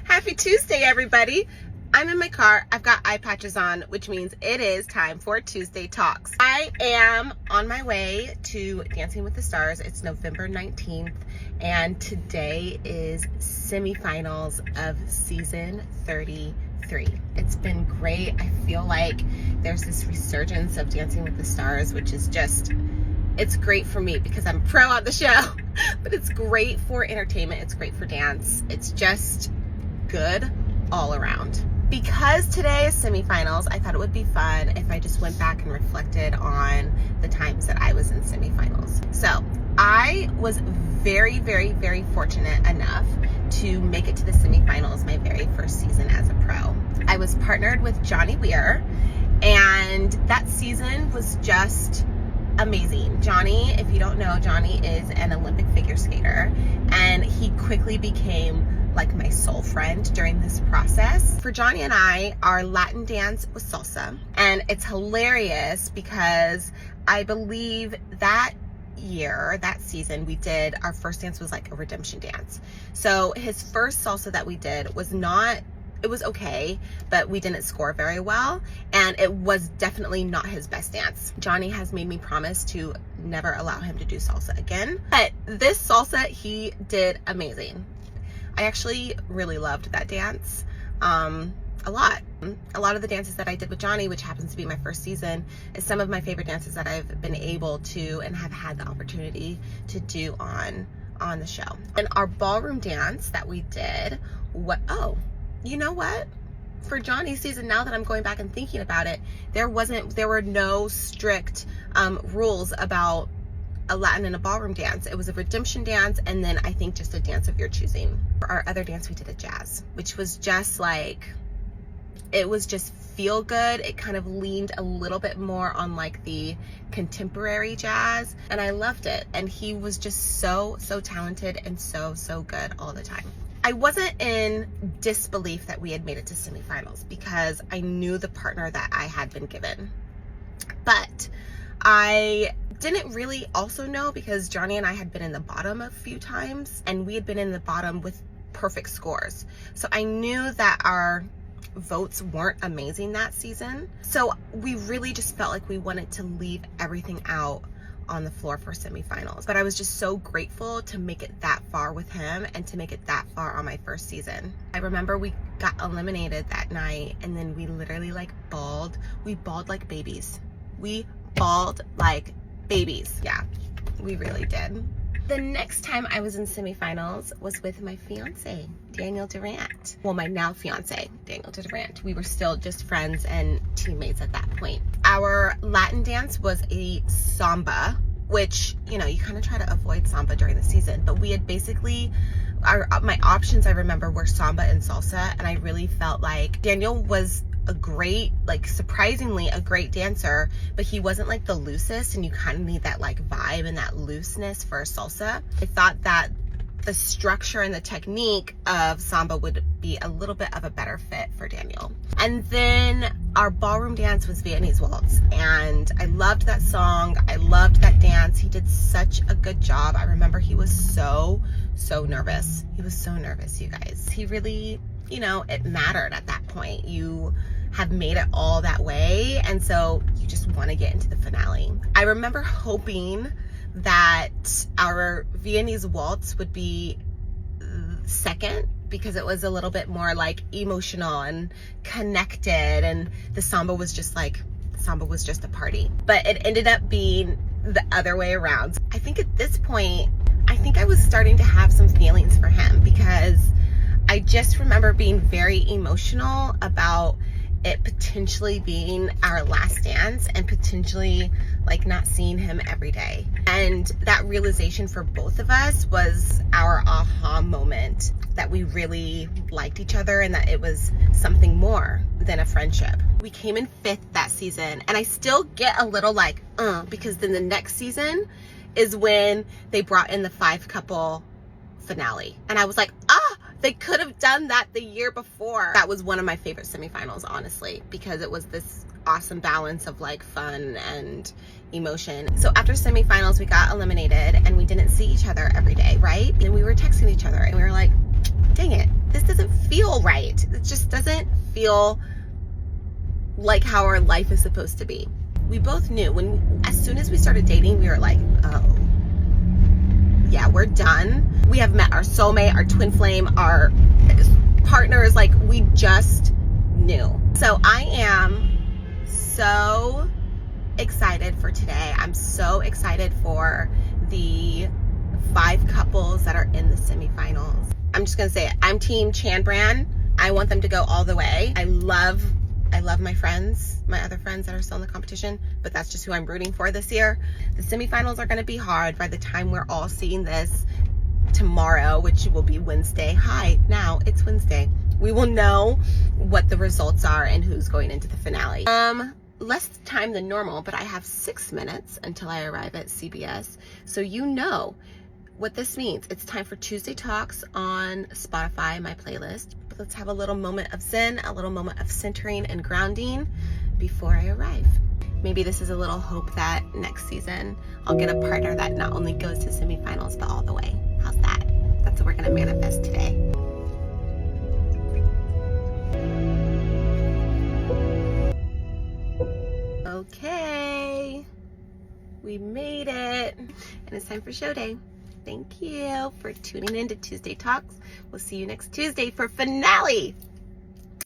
Happy Tuesday, everybody. I'm in my car. I've got eye patches on, which means it is time for Tuesday Talks. I am on my way to Dancing with the Stars. It's November 19th, and today is semifinals of season 33. It's been great. I feel like there's this resurgence of Dancing with the Stars, which is just, it's great for me because I'm pro on the show, but it's great for entertainment. It's great for dance. It's just good all around. Because today is semifinals, I thought it would be fun if I just went back and reflected on the times that I was in semifinals. So I was very, very, very fortunate enough to make it to the semifinals my very first season as a pro. I was partnered with Johnny Weir, and that season was just amazing. Johnny, if you don't know, Johnny is an Olympic figure skater, and he quickly became like my soul friend during this process. For Johnny and I, our Latin dance was salsa, and it's hilarious because I believe that year, that season, we did, our first dance was like a redemption dance. So his first salsa that we did was not, it was okay, but we didn't score very well, and it was definitely not his best dance. Johnny has made me promise to never allow him to do salsa again, but this salsa, he did amazing. I actually really loved that dance a lot. A lot of the dances that I did with Johnny, which happens to be my first season, is some of my favorite dances that I've been able to and have had the opportunity to do on the show. And our ballroom dance that we did, you know what? For Johnny's season, now that I'm going back and thinking about it, there were no strict rules about a Latin and a ballroom dance. It was a redemption dance, and then I think just a dance of your choosing. For our other dance, we did a jazz, which was just like, it was just feel good. It kind of leaned a little bit more on like the contemporary jazz, and I loved it. And he was just so talented and so good all the time. I wasn't in disbelief that we had made it to semifinals because I knew the partner that I had been given. But I didn't really also know because Johnny and I had been in the bottom a few times, and we had been in the bottom with perfect scores. So I knew that our votes weren't amazing that season. So we really just felt like we wanted to leave everything out on the floor for semifinals. But I was just so grateful to make it that far with him and to make it that far on my first season. I remember we got eliminated that night, and then we literally like bawled. We bawled like babies. We bawled like babies. Yeah, we really did. The next time I was in semifinals was with my fiance, Daniel Durant. Well, my now fiance, Daniel Durant. We were still just friends and teammates at that point. Our Latin dance was a samba, which, you know, you kind of try to avoid samba during the season, but we had basically, my options I remember were samba and salsa, and I really felt like Daniel was a great, like surprisingly a great dancer, but he wasn't like the loosest, and you kind of need that like vibe and that looseness for salsa. I thought that the structure and the technique of samba would be a little bit of a better fit for Daniel. And then our ballroom dance was Viennese Waltz, and I loved that song. I loved that dance. He did such a good job. I remember he was so nervous. He was so nervous, you guys. He really, you know, it mattered at that point. You have made it all that way, and so you just want to get into the finale. I remember hoping that our Viennese Waltz would be second because it was a little bit more like emotional and connected, and the samba was just a party. But it ended up being the other way around. I think at this point, I think I was starting to have some feelings for him because I just remember being very emotional about it potentially being our last dance and potentially like not seeing him every day. And that realization for both of us was our aha moment that we really liked each other and that it was something more than a friendship. We came in 5th that season, and I still get a little like, because then the next season is when they brought in the 5-couple finale. And I was like, they could have done that the year before. That was one of my favorite semifinals, honestly, because it was this awesome balance of like fun and emotion. So after semifinals, we got eliminated and we didn't see each other every day, right? And we were texting each other and we were like, dang it, it just doesn't feel like how our life is supposed to be. We both knew as soon as we started dating, we were like, oh, yeah, we're done. We have met our soulmate, our twin flame, our partners. Like, we just knew. So I am so excited for today. I'm so excited for the 5 couples that are in the semifinals. I'm just gonna say it. I'm team Chan Bran. I want them to go all the way. I love my friends, my other friends that are still in the competition, but that's just who I'm rooting for this year. The semifinals are gonna be hard by the time we're all seeing this tomorrow, which will be Wednesday. Hi, now it's Wednesday. We will know what the results are and who's going into the finale. Less time than normal, but I have 6 minutes until I arrive at CBS. So you know what this means. It's time for Tuesday Talks on Spotify, my playlist. But let's have a little moment of zen, a little moment of centering and grounding before I arrive. Maybe this is a little hope that next season I'll get a partner that not only goes to semifinals, but all the way. How's that? That's what we're gonna manifest today. Okay, we made it, and it's time for show day. Thank you for tuning in to Tuesday Talks. We'll see you next Tuesday for finale.